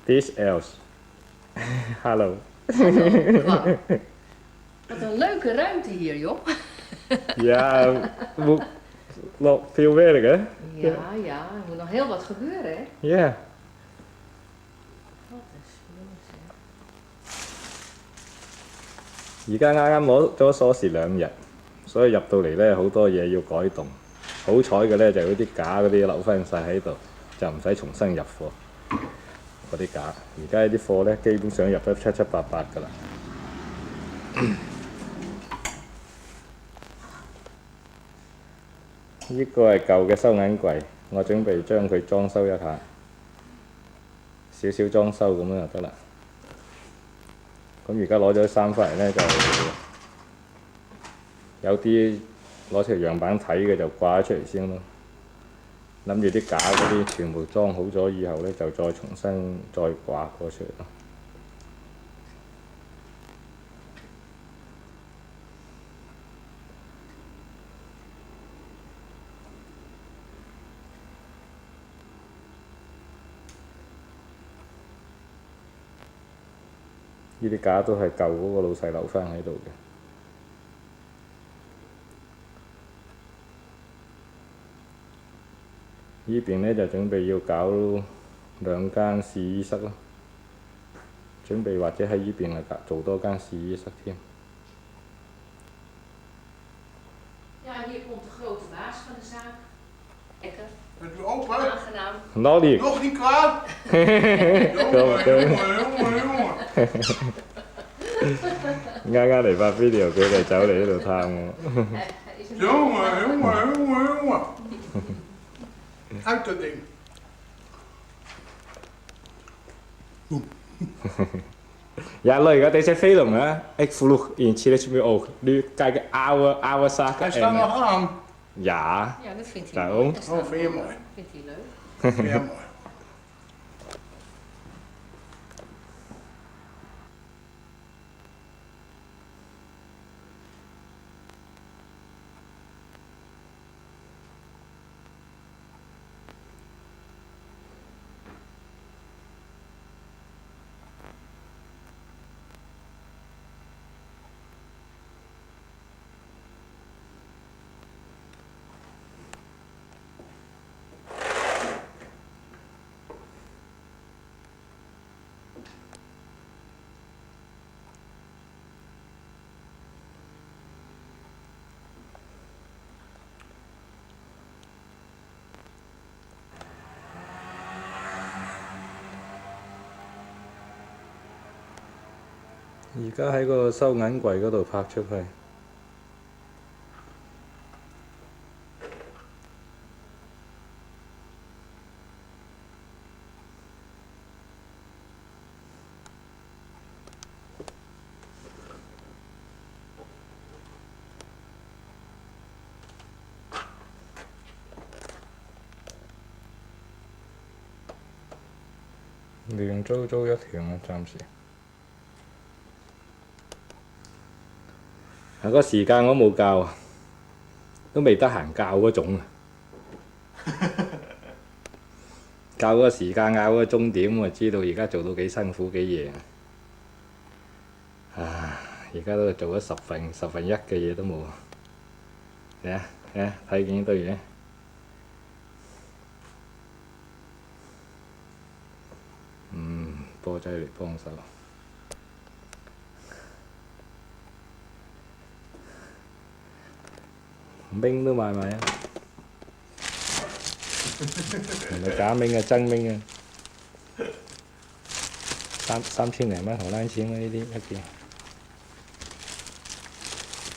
This else. Hallo. Hallo. Wat een leuke ruimte hier, joh. Ja, moet nog veel werk, hè? Ja, er moet nog heel wat gebeuren, hè? Ja. Wat een spul, zeg. 而家啱啱攞咗鎖匙2日，所以入到嚟咧好多嘢要改動。好彩嘅咧就嗰啲架嗰啲留翻晒喺度，就唔使重新入貨嗰啲架。而家啲貨咧基本上入得七七八八㗎啦。呢個係舊嘅收銀櫃，我準備將佢裝修一下，少少裝修咁樣就得啦。咁而家攞咗啲衫翻嚟咧，就有啲攞條樣板睇嘅就掛咗出嚟先咯。諗住啲架嗰啲全部裝好咗以後咧，就再重新再掛過出嚟咯。呢啲架都係舊嗰個老細留翻喺度嘅。呢邊咧就準備要搞2間試衣室咯，準備或者喺呢邊啊做多間試衣室添。Ja, hier komt de grote baas van de zaak. Lekker. Bent u open? Aangenaam. Nog niet. Nog niet klaar? jongen. 啱啱嚟發 video，佢哋走嚟呢度探我。jongen. Uit dat ding. Ja, leuk hè, deze film hè. Ik vroeg eentje dat je me ook. Nu kijken oude zaken. Hij staat nog aan. Ja. Ja, dat vindt hij Daarom. mooi. Dat Oh, vind je mooi? vindt hij leuk. Ja, mooi. 而家喺個收銀櫃嗰度拍出去。亂糟糟一條啊，暫時。個時間我冇校啊，都未得閒校嗰種啊。校嗰個時間，校嗰個鐘點，我就知道而家做到幾辛苦幾夜。而家都做咗十分一嘅嘢都冇。嚟啊嚟啊，睇見呢堆嘢。波仔嚟幫手。冰都買埋啊！唔係假冰啊，真冰啊！3000零蚊荷蘭錢啊！呢啲一件，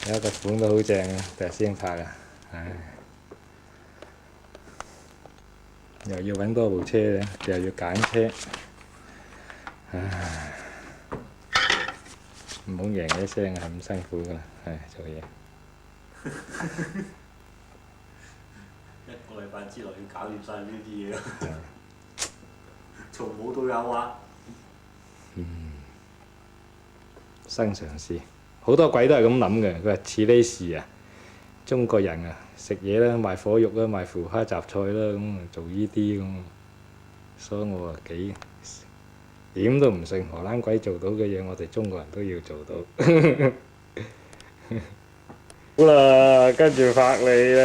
有一個款都好正啊，第日先拍啊！唉，又要揾多部車嘅，又要揀車，唉，唔好贏一聲啊，咁辛苦噶啦，唉，做嘢。1個禮拜之內要搞掂晒呢啲嘢，從冇到有啊！新嘗試，好多鬼都係咁諗嘅。佢話似呢事啊，中國人啊，食嘢啦，賣火肉啦，賣腐蝦雜菜啦，咁做呢啲咁，所以我話幾點都唔信荷蘭鬼做到嘅嘢，我哋中國人都要做到。好啦，跟住拍你啦。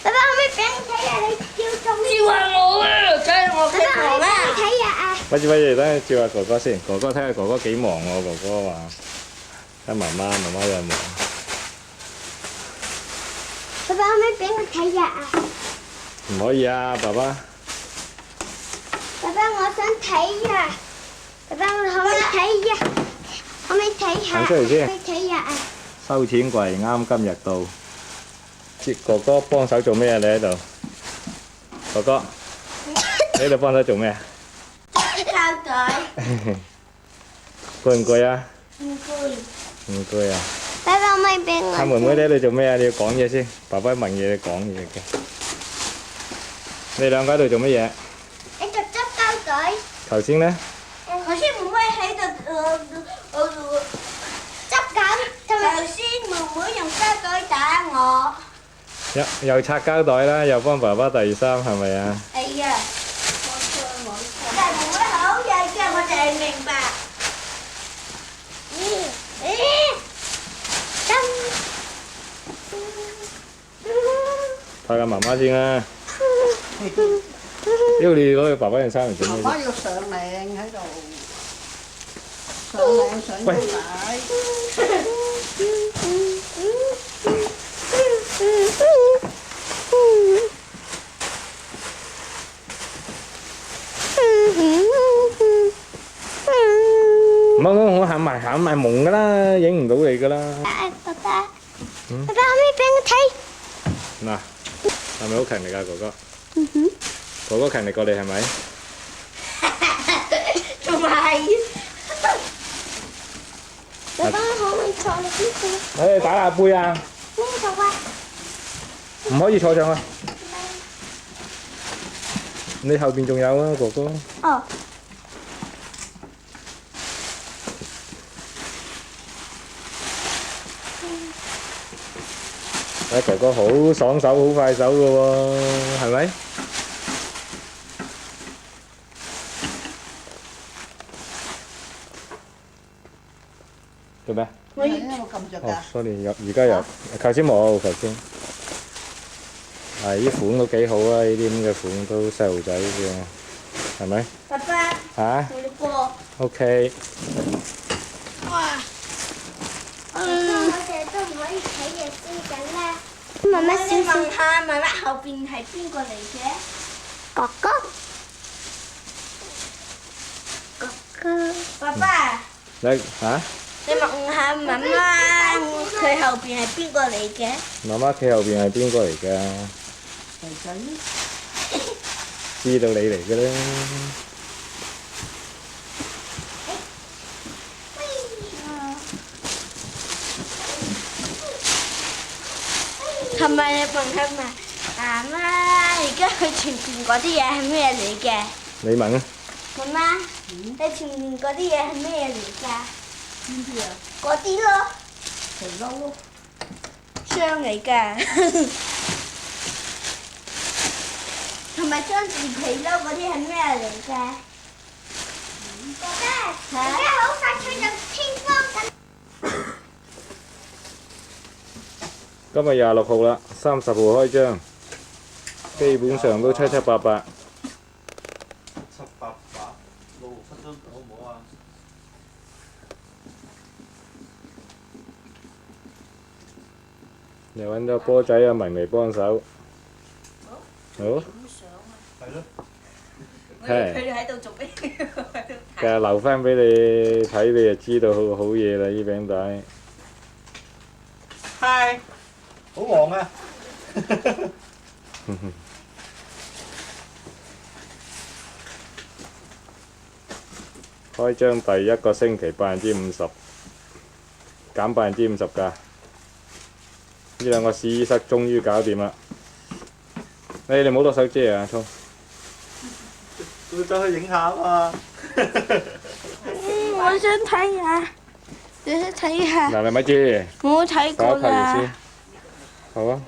爸爸可唔可以俾我睇下你跳中？要係我啊，梗係我爸爸可唔可以俾我睇下啊？咪住，等下照下哥哥先。哥哥睇下哥哥幾忙喎，哥哥話。睇媽媽又忙。爸爸可唔可以俾我睇下啊？唔可以啊，爸爸。爸爸，我想睇呀！爸爸，我可唔可以睇呀？可唔可以睇下？行出嚟先可唔可以睇下啊？收錢櫃啱今日到。哥哥幫手做咩啊？你喺度？哥哥，你喺度幫手做咩啊？膠袋。攰唔攰啊？唔攰。唔攰啊！爸爸可唔可以俾我？阿妹妹你喺度做咩啊？你要講嘢先。爸爸問嘢，你講嘢嘅。你兩個喺度做乜嘢？你就執膠袋。頭先呢？頭先妹妹喺度執緊，同埋頭先妹妹用膠袋打我。又拆膠袋啦，又幫爸爸遞衫，係咪啊？係啊。但係妹妹好嘢嘅，我就係明白。拍下媽媽先啦。因為你攞去爸爸件衫嚟做咩啫？媽媽要上領喺度，上領上腰帶。唔好，我行埋蒙噶啦，影唔到你噶啦。爸爸，爸爸可唔可以俾我睇？嗱，係咪好勤力啊，哥哥？哥哥勤力過你係咪？唔係。爸爸可唔可以坐你邊度？誒，打下杯啊！呢度啊。唔可以坐上去。你後邊仲有啊，哥哥。哦。哥哥好爽手，好快手嘅喎，係咪？做咩？我有冇撳着哦㗎？ ，sorry，而家有，頭先冇，頭先。係呢款都幾好啊！呢啲咁嘅款都細路仔嘅，係咪？爸爸。嚇我哋過。 ？OK。哇！我哋都唔可以睇嘢先緊啦。媽媽小問下，媽媽後邊係邊個嚟嘅？哥哥。哥哥。爸爸。你嚇？你問下媽媽，佢後邊係邊個嚟嘅？媽媽企後邊係邊個嚟㗎？仔仔，知道你嚟嘅啦。係咪你問下媽媽？而家佢前邊嗰啲嘢係咩嚟嘅？你問啊？媽媽，你前面嗰啲嘢係咩嚟㗎？邊啲啊？嗰啲咯，皮褸咯。箱嚟㗎。同埋裝住皮褸嗰啲係咩嚟㗎？哥哥，而家好快脆就天光緊。今日26號啦，30號開張，基本上都七七八八。七八八667張好唔好啊？又揾咗波仔阿明嚟幫手。好。係咯。係。佢哋喺度做咩？其實留翻俾你睇，你就知道好嘢啦！呢餅帶。嗨，好忙啊！開張第一個星期50%，減50%㗎。呢兩個試衣室終於搞掂啦！你哋冇攞手遮啊，聰。要走去影下啊嘛！我想睇下，你想睇下？嗱，你咪住，我睇過等我拍完啦先。。好啊，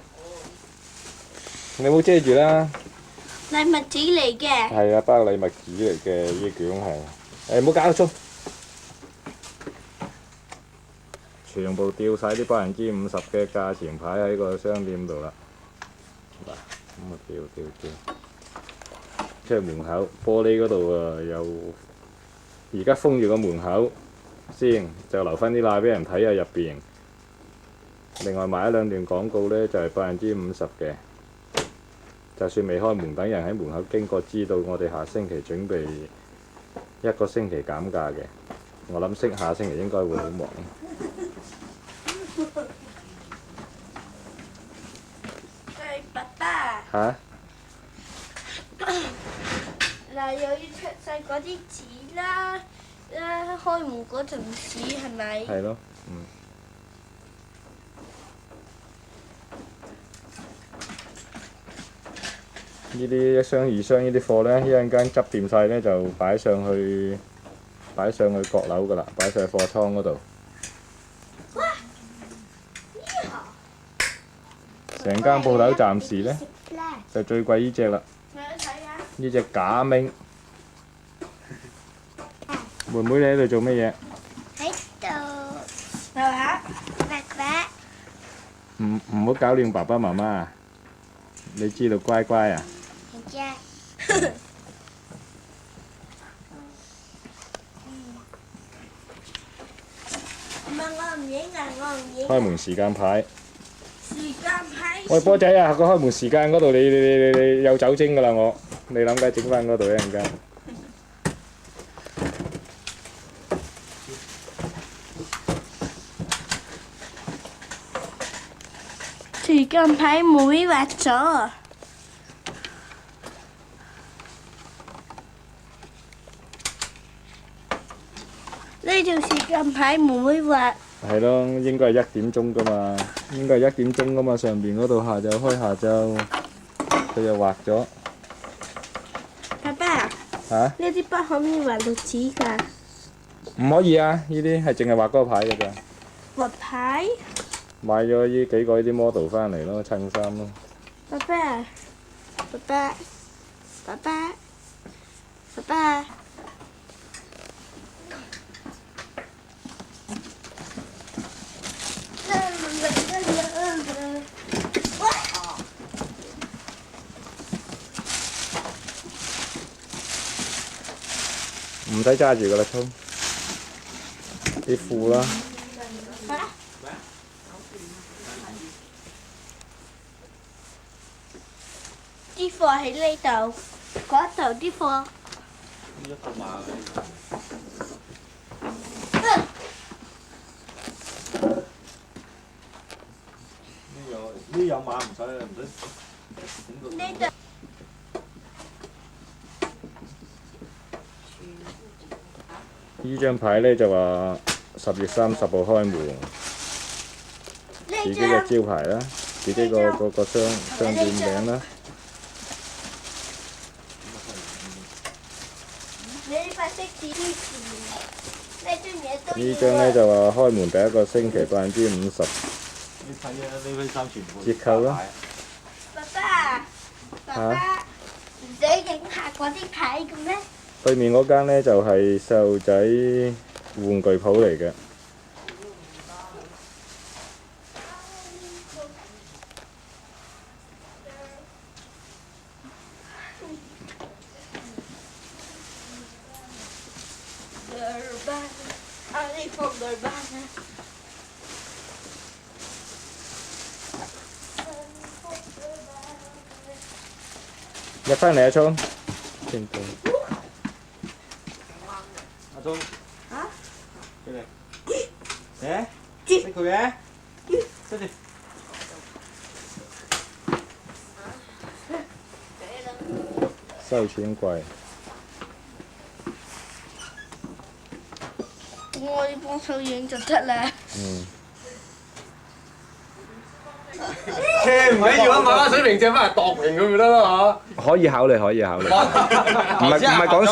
你冇遮住啦。禮物紙嚟嘅。係啊，包禮物紙嚟嘅呢卷係。誒唔好搞錯，全部掉晒啲50%嘅價錢牌喺個商店度啦。嗱，咁啊掉。出門口玻璃嗰度啊，又而家封住個門口先，就留翻啲罅俾人睇下入邊。另外買一兩段廣告呢，就係50%嘅。就算未開門，等人喺門口經過知道我哋下星期準備1個星期減價嘅。我諗下星期應該會好忙。爸爸。嚇？嗱，又要出晒嗰啲紙啦，開門嗰陣時係咪？係咯，呢啲1箱2箱呢啲貨呢，一陣間執掂晒呢，就擺上去閣樓㗎啦，擺上去貨倉嗰度。哇！呢成間鋪頭暫時呢，就最貴呢只啦。睇下。呢只假明。妹妹你喺度做乜嘢？喺度。爸爸。爸爸。唔好搞亂爸爸媽媽啊！你知道乖乖啊？係啫。唔係我唔影啊！我唔影。開門時間牌。時間牌。喂，波仔啊！個開門時間嗰度你有酒精㗎啦我，你諗緊整翻嗰度一陣間。時間牌妹畫咗。呢條時間牌妹妹畫。係咯，應該係1點鐘㗎嘛，應該係1點鐘㗎嘛，上邊嗰度下晝開下晝，佢又畫咗。爸爸。嚇？呢啲筆可唔可以畫到紙㗎？唔可以啊！呢啲係淨係畫嗰個牌㗎咋。畫牌。買咗呢幾個呢啲 model 翻嚟咯，襯衫咯。爸爸，爸爸，爸爸，爸爸。唔使揸住㗎啦，聰。啲褲啦。啲貨喺呢度，嗰度啲貨。一個碼呢有碼唔使呢度。呢張牌呢就話10月30號開門，自己嘅招牌啦，自己個商店名啦。呢張呢就話開門第1個星期50%你睇啊，呢批衫全部折扣啦。爸爸，爸爸，唔使影下嗰啲牌嘅咩？對面嗰間呢就係細路仔玩具鋪嚟嘅。入翻嚟啊，聰。阿聰。啊？過嚟。誒？識佢嘅？出嚟。收錢貴。我要幫手影就得啦。車唔緊要啊，買翻水平借翻嚟度平佢咪得咯嚇。可以考慮，可以考慮。唔係講笑。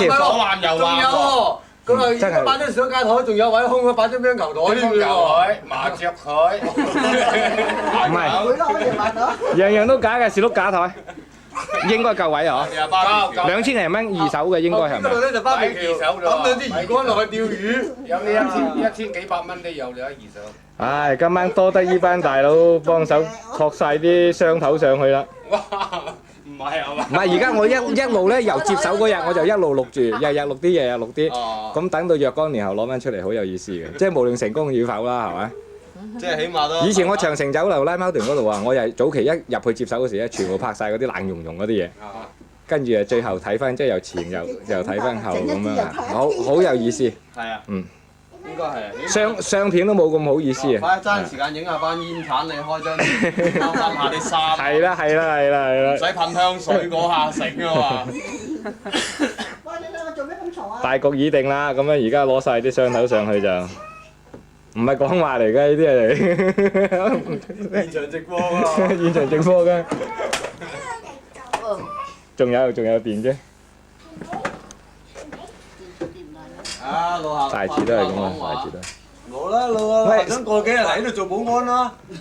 仲有喎，咁啊，而真係家擺張相架台，仲有位空啊，擺張乒乓球台添㗎喎。麻雀台，唔係會咯，可以買到。樣樣都假嘅，士碌架台應該夠位啊！又包2000零蚊二手嘅應該係咪呢度？咧就芭比橋，二手抌兩啲魚竿落去釣魚。有呢1000幾百蚊都有你一二手。唉，今晚多得呢班大佬幫手托晒啲箱頭上去啦。哇！唔係啊嘛。唔係，而家我一路咧由接手嗰日我就一路錄住，日日錄啲，日日錄啲。哦。咁等到若干年後攞翻出嚟，好有意思嘅。即係無論成功與否啦，係咪？即係起碼都。以前我長城酒樓拉貓團嗰度啊，我又早期一入去接手嗰時咧，全部拍晒嗰啲冷溶溶嗰啲嘢。跟住最後睇翻，即係由前又睇翻後咁樣啊，好有意思。係啊。嗯。應該係。相片都冇咁好意思啊。快爭時間影下翻煙鏟，你開張啱翻下啲衫。係啦。唔使噴香水嗰下醒啊嘛。喂，你兩個做咩咁嘈啊？大局已定啦，咁樣而家攞晒啲箱頭上去就唔係講話嚟嘅，呢啲係現場直播啊！現場直播嘅。仲有電啫。啊，老大致都係咁啊，大致都係。冇啦，老啊，想過幾日嚟呢度做保安啦。你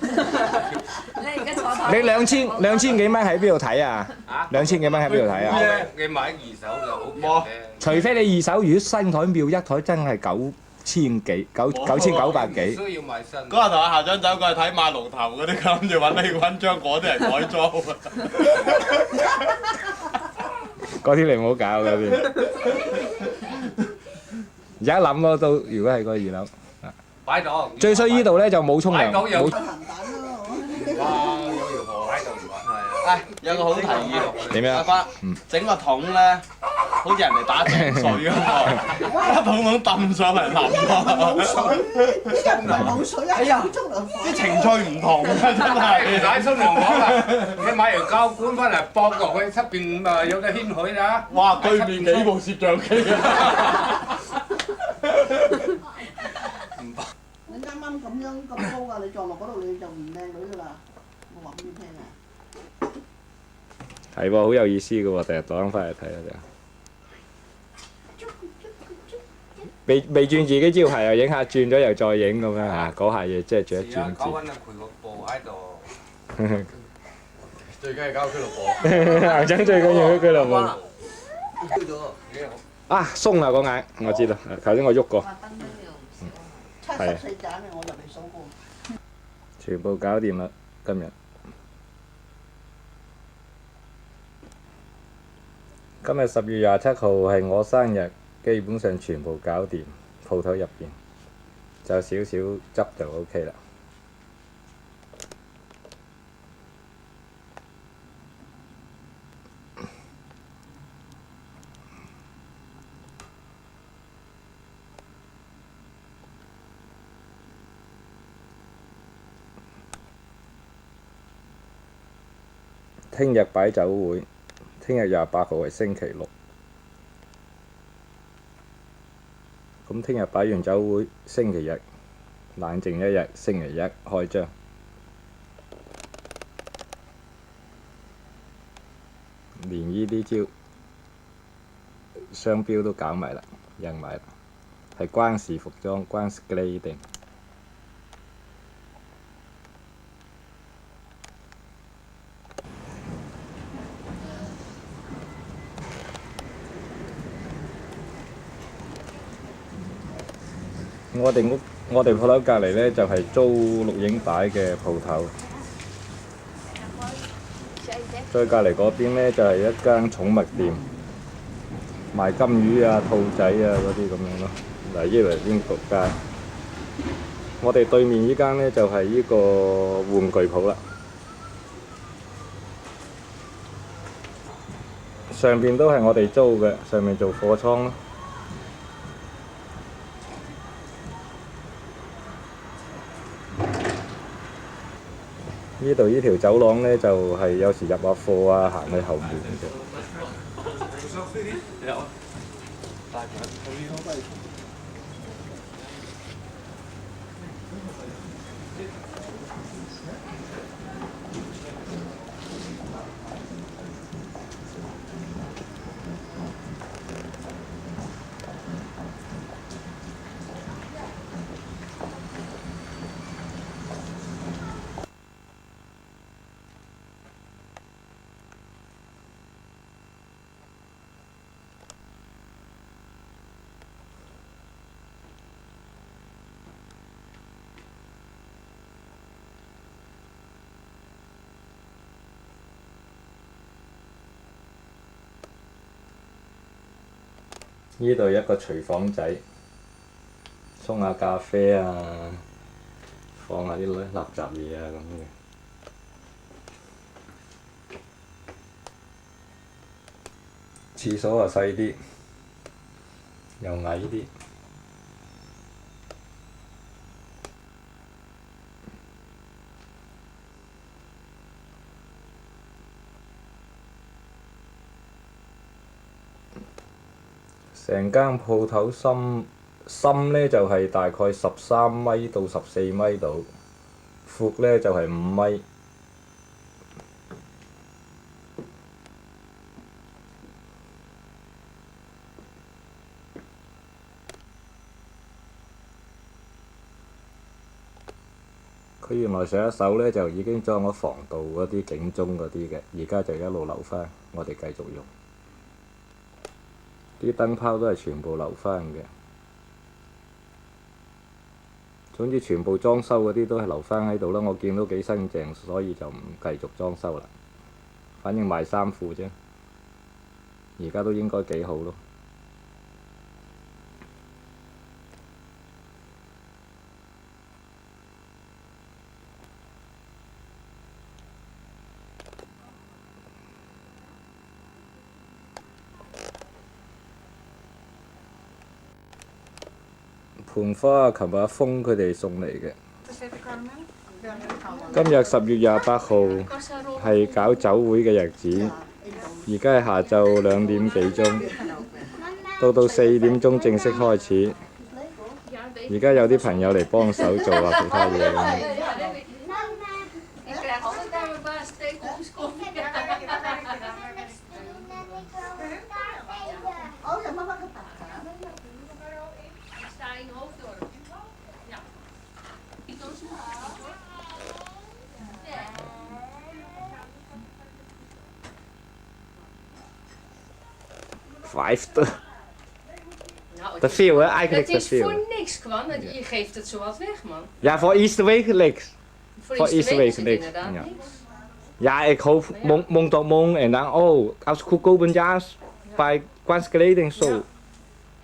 而家坐台。你2000幾蚊喺邊度睇啊？2000幾蚊喺邊度睇啊？你買二手就好平嘅。除非你二手，如果新台妙一台真係9000幾，9900幾。需要買新。嗰日同阿校長走過去睇馬龍頭嗰啲，諗住揾張嗰啲嚟改裝啊。嗰啲你唔好搞嗰啲。而家諗咯，都如果係個2樓。擺到。最衰依度咧就冇沖涼，冇。鹹蛋咯。哇！有條河喺度唔係。係有個好提議。點樣？阿爸，整個桶咧，好似人哋打井水咁喎，一桶抌上嚟淋冇水，啲人唔係冇水啊，係沖涼房。啲情趣唔同啊，真你係。睇沖涼房啊！你買條膠管翻嚟駁落去，側邊啊有得掀許啦。哇！對面幾部攝像機啊！你啱啱咁樣咁高啊！你撞落嗰度你就唔靚女噶啦！我話俾你聽啊！係喎，好有意思嘅喎，第日攞翻嚟睇下就。未轉自己招牌又影下，轉咗又再影咁樣嚇，嗰下嘢即係轉一轉搞字。緊佢個布喺度。最緊係搞俱樂部。校長最緊要俱樂部。丟咗。啊，鬆啦個眼，我知道，頭先我喐過。 74盞嘅我就未數過。全部搞掂啦，今日。今日10月27號係我生日，基本上全部搞掂，鋪頭入邊就少少執就 OK 啦。聽日擺酒會，聽日28號係星期六。咁聽日擺完酒會，星期日冷靜一日，星期一開張。連呢啲招商標都搞埋啦，印埋啦，係關氏服裝，關氏 grading。我哋鋪頭隔離呢，就係租錄影帶嘅鋪頭，再隔離嗰邊呢，就係一間寵物店，賣金魚啊、兔仔啊嗰啲咁樣咯。嗱，依度係邊個間？我哋對面依間呢，就係依個玩具鋪啦。上邊都係我哋租嘅，上面做貨倉咯。呢度呢條走廊呢，就係有時入下貨啊，行去後面嘅。呢度一個廚房仔，沖下咖啡啊，放下啲垃圾嘢啊咁嘅。廁所啊細啲，又矮啲。成間鋪頭深呢就係大概13米到14米度，闊呢就係5米。佢原來上一手呢就已經裝咗防盜嗰啲警鐘嗰啲嘅，而家就一路留返，我哋繼續用。啲燈泡都係全部留返嘅，總之全部裝修嗰啲都係留返喺度啦。我見到幾新淨，所以就唔繼續裝修啦。反正賣衫褲啫，而家都應該幾好咯。盆花琴日阿峰佢哋送嚟嘅。今日10月28號係搞酒會嘅日子，而家係下晝2點幾鐘，到4點鐘正式開始。而家有啲朋友嚟幫手做下其他嘢咁。5 te veel hè, eigenlijk Het te is voor veel. niks kwam, je geeft het zo wat weg, man. Ja, voor Easter wekelijks. Voor Easter week is het wekelijks, inderdaad ja. niks. Ja, ik hoop mond tot mond en dan, oh, als goedkope jas bij kleding zo.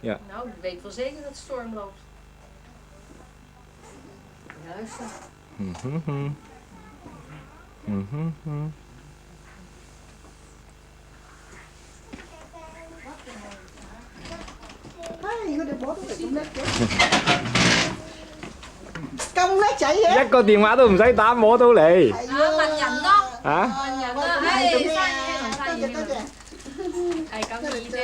Nou, ik weet wel zeker dat het storm loopt. Juist. Công lấy chạy vậy? 一個電話都唔使打摸到你。問人咯，嚇？問人咯，生意係咁易啫。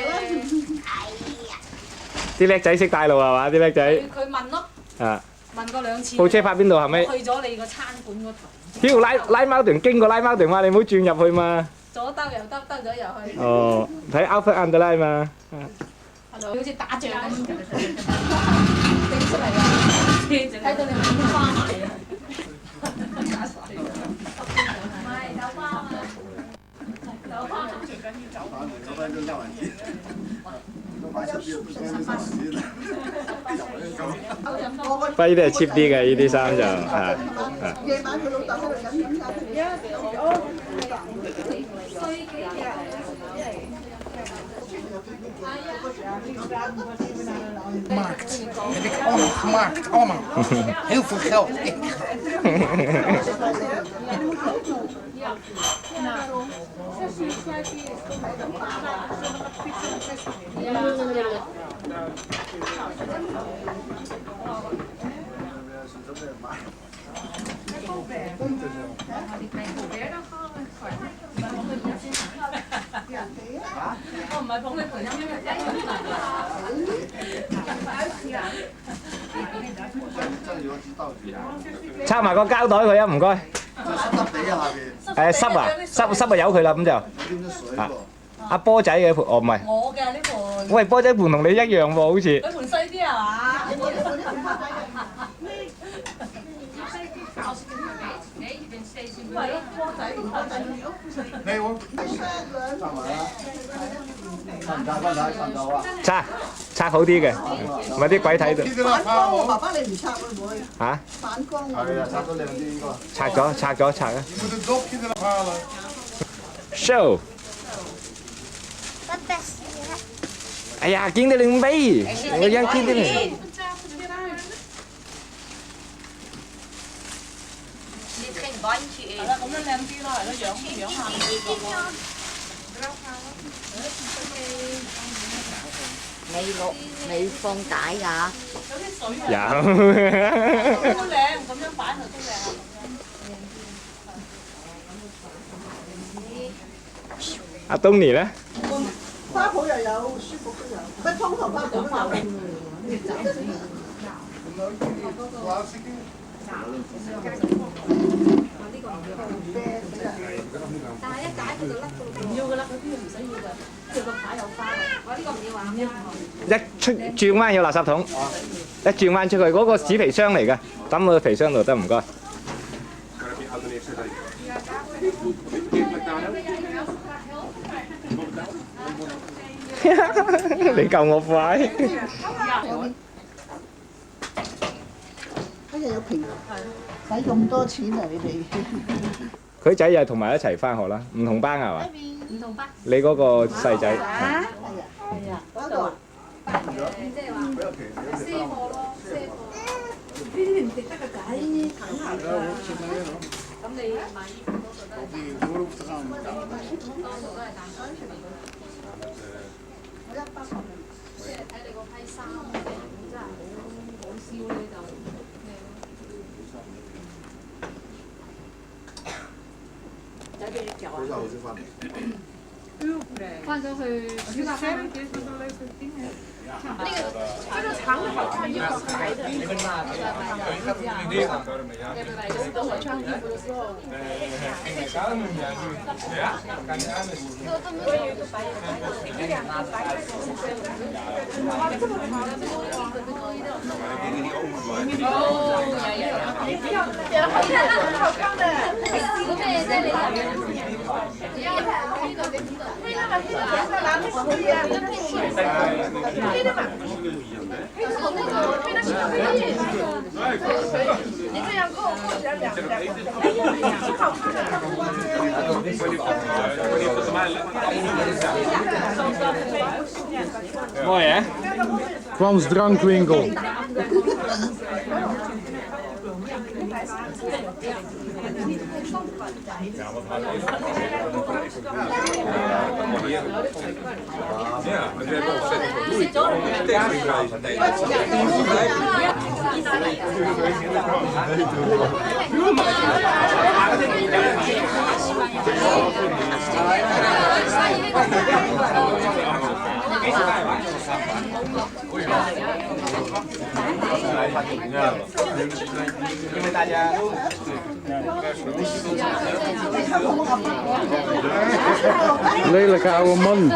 啲叻仔識帶路係嘛？啲叻仔。佢問咯，啊！問過2次。部車泊邊度係咪？去咗你個餐館嗰頭。屌拉貓段經過拉貓段嘛，你唔好轉入去嘛。左兜右兜，兜咗入去。哦，睇 Alfred Underline 嘛。好似打仗咁，整出嚟啊！睇到你眼花埋啊！唔係酒花啊！酒花最緊要酒花。不過呢啲係 cheap 啲嘅，呢啲衫就係。夜晚佢老豆喺度飲緊。Gemaakt. Heb ik allemaal gemaakt, allemaal. Heel veel geld.我唔係捧你陪飲插埋個膠袋佢啊，唔該。誒濕啊，濕啊由佢啦咁就。啊，阿波仔嘅盤，哦唔係。我嘅呢盤。喂，波仔盤同你一樣喎，好似。佢盤細啲係嘛？Nee hoor. 拆好啲嘅，唔係啲鬼睇到。 反光喎，爸爸你唔拆會唔會？嚇？反光喎。係啊，拆咗靚啲應該。拆啊 Je moet het dopje eraf halen.！Show。Wat best. 哎呀，見到你唔俾，我想見到你。係啦，咁樣靚啲咯，係咯，養下佢。你放帶㗎？有啲水有。都靚，咁樣擺佢都靚啊！阿東尼咧？花圃又有，舒服都有，乜通頭花圃都有。但係一解佢就甩㗎咯，唔要㗎啦，嗰啲唔使要㗎，即係個牌有花㗎。我呢個唔要啊，咁樣。一出轉彎有垃圾桶，一轉彎出去嗰個紙皮箱嚟嘅，抌個皮箱度得唔該。你夠我快。今日有平，使咁多錢啊！你哋佢仔又同埋一齊翻學啦，唔同班係嘛？唔同班。你嗰個細仔。係啊，嗰度。即係話賒貨咯，賒貨。呢啲唔值得嘅仔，等下㗎。咁你買衣服多數都係多數都係蛋糕出面。即係睇你嗰批衫嘅，真係好燒咧就咩咯。仔俾你腳啊！翻咗去暑假翻。那個這個長的好看，又是白的。要不然就是等我穿衣服的時候。你这样跟我过两两两，挺好看的。Mooi hè? Frans drankwinkel. Lelijke oude man.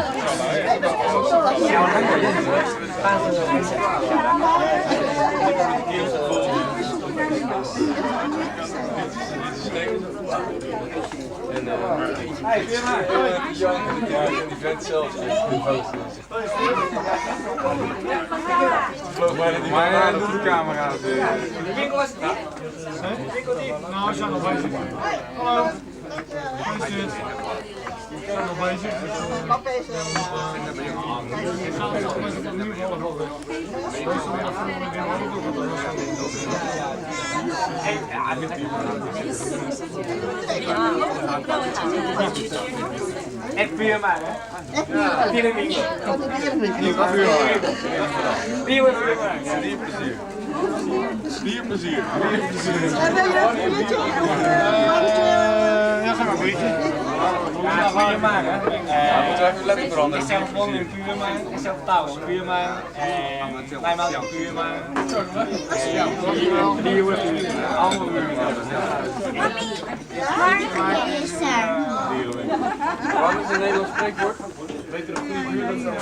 Maar hij doet de camera's. Winkel is het niet? Winkel niet? Nou, ik sta nog bezig. Hallo. Hoe is het? Ik sta nog bezig. Wat bezig? Ik ga nu half wel weg. Echt puur maar, hè? Puur winkel. Dierplezier. Ja, ga maar beetje. Ja, puur maar, hè? Moeten we even letter veranderen? Ik zeg gewoon in puur maar, ik zeg touw puur maar, wij maken puur maar. Allemaal puur maar. Marketing is er. Wat is een Nederlands spreekwoord? Weet je nog goede buur?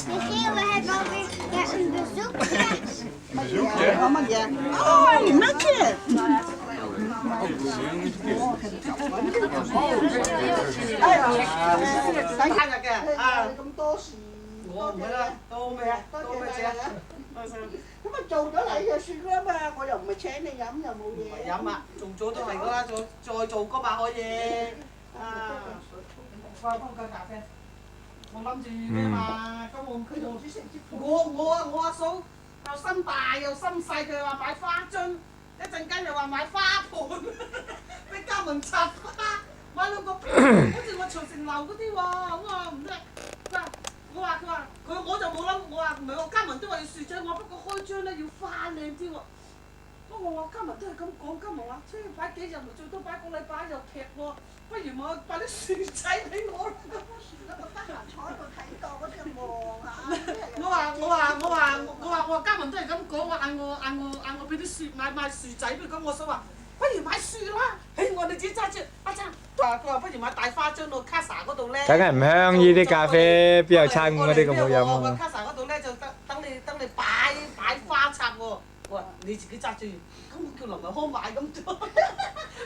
Michiel, we hebben alweer een bezoekje. Een bezoekje? Mama, ja. Oh, netje!咁多事，多謝啦，多咩啊？多謝你啊！咁啊做咗你就算啦嘛，我又唔係請你飲又冇嘢。飲啊，做咗都係噶啦，再做嗰把可以。啊，我幫佢咖啡。我諗住咩嘛，咁佢同我阿嫂又心大又心細，佢話買花樽，一陣間又話買花盆，俾家門插花，買兩個盆，好似我長城樓嗰啲喎，咁啊唔得，佢話我就冇諗，我話唔係我家門都話要樹仔，我不過開張咧要花靚啲喎。我今日都係咁講，今日話出去擺幾日，最多擺個禮拜又劈喎，不如我擺啲樹仔俾我啦。我得閒坐喺度睇到嗰啲望下。我話家文都係咁講，話嗌我俾啲樹買樹仔俾佢，我想話不如買樹啦。我哋自己揸住阿張，佢話不如買大花樽到卡薩嗰度咧。梗係唔香呢啲咖啡，邊有餐嗰啲咁好飲我啊？卡薩嗰度咧就等你擺花插喎。我話你自己揸住，咁我叫林文康買咁做，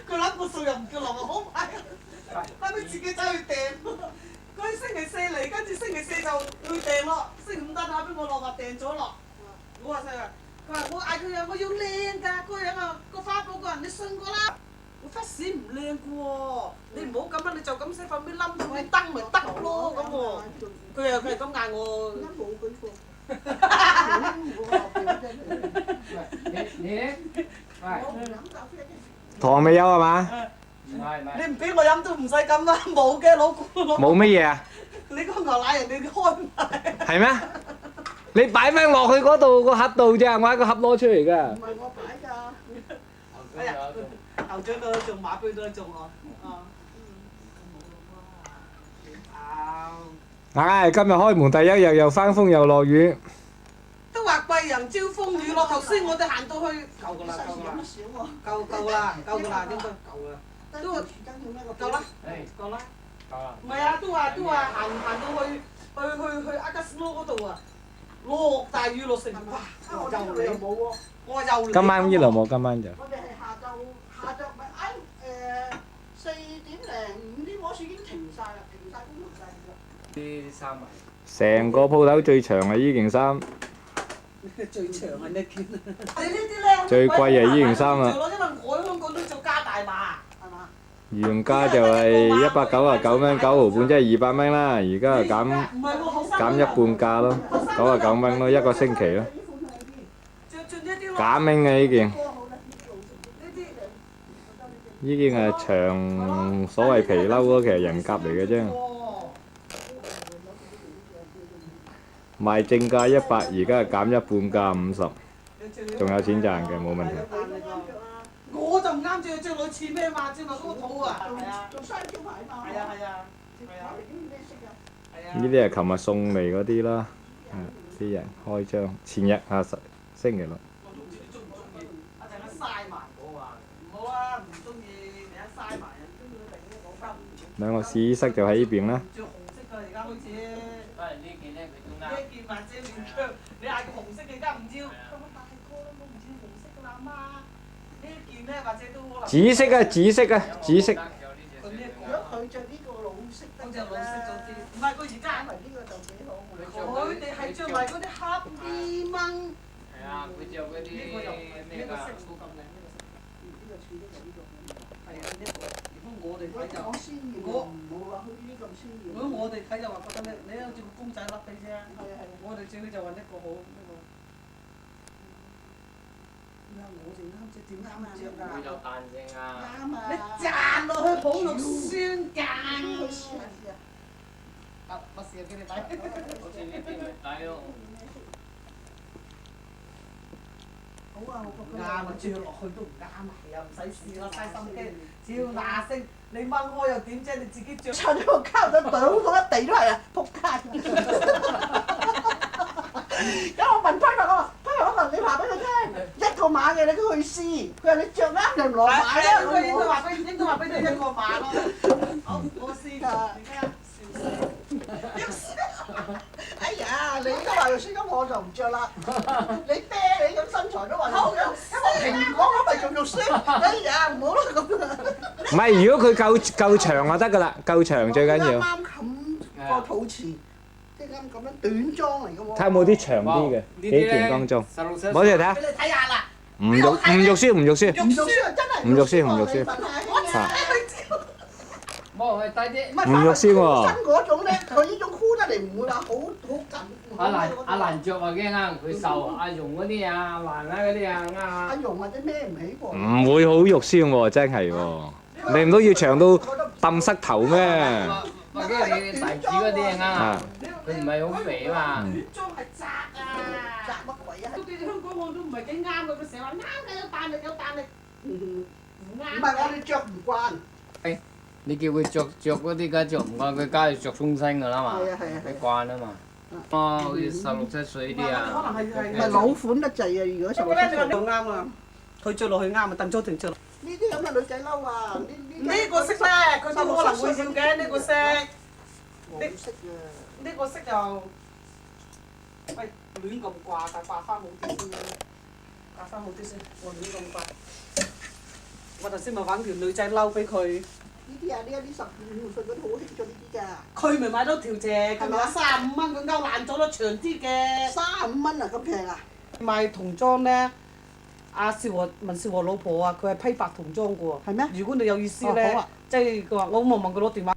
佢諗個數又唔叫林文康買，後尾自己走去訂。佢星期四嚟，跟住星期四就去訂咯，星期五打電話俾我落話訂咗落。我話佢話我嗌佢啊，我要靚㗎，嗰個人啊個花布個人你信我啦，我忽屎唔靚㗎喎，你唔好咁啦，你就咁寫份俾冧咗啲燈咪得咯咁喎。佢係咁嗌我。冇佢貨。糖未有係嘛？你唔俾我飲都唔使咁啦，冇嘅老公。冇乜嘢啊？你個牛奶人哋開埋。係咩？你擺翻落去嗰度個盒度啫，我喺個盒攞出嚟㗎。唔係我擺㗎。哎呀，牛嘴到種馬杯都種我。唉，今日開門第一日又翻風又落雨。都話貴人招風雨咯，頭先我哋行到去夠㗎啦，夠啦，應該夠啦。都夠啦，夠啦。唔係啊，都話行到去阿加斯羅嗰度啊，落大雨落成哇，又嚟冇喎，我話又嚟。今晚呢度冇，今晚就。我哋係下晝咪4點零5啲火樹已經停曬啦，停曬工停曬㗎。啲衫啊！成個鋪頭最長係呢件衫。最長係呢件。你呢啲咧？最貴係呢件衫啊！因為我香港都做加大碼，係嘛？原價就係199蚊9毫半，即係200蚊啦。而家就減一半價咯，99蚊咯，一個星期咯。減蚊嘅呢件。呢件係長所謂皮褸咯，其實人夾嚟嘅啫。賣正價100，而家係減一半價50，仲有錢賺嘅，冇問題。我就唔啱着女似咩嘛，着埋嗰個肚啊。係啊。做雙招牌嘛。係啊。呢啲係琴日送嚟嗰啲啦，啲人開張，前日星期六。我總之你中唔中意？一陣間嘥埋我話唔好啊，唔中意你一嘥埋人，中意佢定攞翻。兩個試色就喺呢邊啦。着紅色㗎，而家開始。呢件或者面腳，你嗌佢紅色嘅，而家唔要。咁大個啦，我唔要紅色㗎啦，阿媽。呢件咧或者都可能。紫色啊，紫色啊，紫色。如果佢着呢個老色得嘅咧，唔係佢而家買埋呢個就幾好。佢哋係着埋嗰啲黑衣蚊。係啊，佢着嗰啲呢個色冇咁靚，呢個似呢個。係啊，呢個。如果我哋睇就我冇話佢呢咁鮮豔。如果我哋睇就話覺得你好似個公仔笠地啫。係啊。我哋最尾就話呢個好呢個。我哋啱即點啱着㗎？會有彈性啊！啱啊！你擲落去好肉酸㗎。我試下俾你睇。好似呢啲咪抵咯。好啊，我覺得啱啊，着落去都唔啱啊，係啊，唔使試啦，嘥心機。只要嗱聲，你掹開又點啫？你自己着。坐喺個膠度倒到一地都係啊！仆街。咁我問批發我話：批發我問你話俾佢聽，一個碼嘅你都去試。佢話你着啱就攞買啦。應該話俾你一個碼咯。好，我試㗎。你睇下，笑死。哎呀，你都話要輸咁，我就唔着啦。你啤你咁身材都話好肉酸，因為蘋果我咪仲肉酸。哎呀，唔好啦咁啊。唔係，如果佢夠長就得㗎啦，夠長最緊要。啱冚個肚臍。咁樣短裝嚟嘅喎。睇下有冇啲長啲嘅幾件當中，攞出嚟睇下。俾你睇下啦。唔肉酸，唔肉酸。肉酸啊，真係唔肉酸。嚇！唔肉酸喎。佢呢種箍得嚟唔會話好緊。阿蘭着啊驚啊，佢瘦，阿蓉嗰啲啊，阿蘭啊嗰啲啊啱啊。阿蓉或者孭唔起喎。唔會好肉酸喎，真係喎。你唔都要長到揼膝頭咩？或者你大子嗰啲啊，佢唔係好肥啊嘛。裝係窄啊！窄乜鬼啊？對香港我都唔係幾啱嘅，佢成日話啱嘅有彈力有彈力。唔係我哋着唔慣。你叫佢着嗰啲，梗係着唔慣，佢梗係着鬆身㗎啦嘛。係啊，你慣啊嘛。哦，好似16、17歲啲啊。唔係老款得滯啊！如果16、17歲就啱啊，佢着落去啱啊，鄧咗定着。呢啲咁嘅女仔褸啊，呢個色咧，佢都可能會要嘅呢個色。我唔識啊。呢個色就喂亂咁掛，但掛翻好啲先。掛翻好啲先，我亂咁掛。我頭先咪揾條女仔褸俾佢。呢啲啊，呢一啲15歲嗰啲好興咗呢啲㗎。佢咪買到條啫，佢話35蚊，佢勾爛咗咯，長啲嘅。35蚊啊，咁平啊！賣童裝咧，文少和老婆啊，佢係批發童裝嘅喎。係咩？如果你有意思咧，即係佢話我冇問佢攞電話。